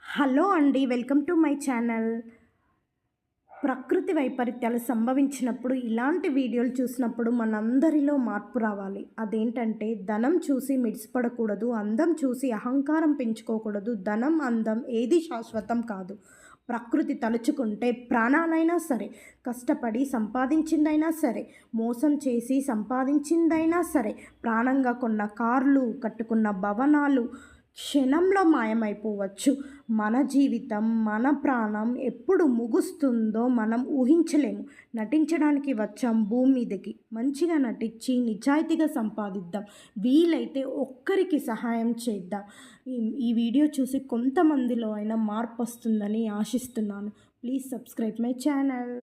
Hello అండి, welcome to my channel. ప్రకృతి వైపరీత్యాలు సంభవించినప్పుడు ఇలాంటి వీడియోలు చూసినప్పుడు మనందరిలో మార్పు రావాలి. అదేంటంటే ధనం చూసి మిడిసిపడకూడదు, అందం చూసి అహంకారం పెంచుకోకూడదు. ధనం, అందం ఏది శాశ్వతం కాదు. ప్రకృతి తలుచుకుంటే ప్రాణాలైనా సరే, కష్టపడి సంపాదించిందైనా సరే, మోసం చేసి సంపాదించిందైనా సరే, ప్రాణంగా కొన్న కార్లు, కట్టుకున్న భవనాలు క్షణంలో మాయమైపోవచ్చు. మన జీవితం, మన ప్రాణం ఎప్పుడు ముగుస్తుందో మనం ఊహించలేము. నటించడానికి వచ్చాం భూమి మీదకి. మంచిగా నటించి నిజాయితీగా సంపాదిద్దాం. వీలైతే ఒక్కరికి సహాయం చేద్దాం. ఈ వీడియో చూసి కొంతమందిలో అయినా మార్పు వస్తుందని ఆశిస్తున్నాను. Please subscribe my channel.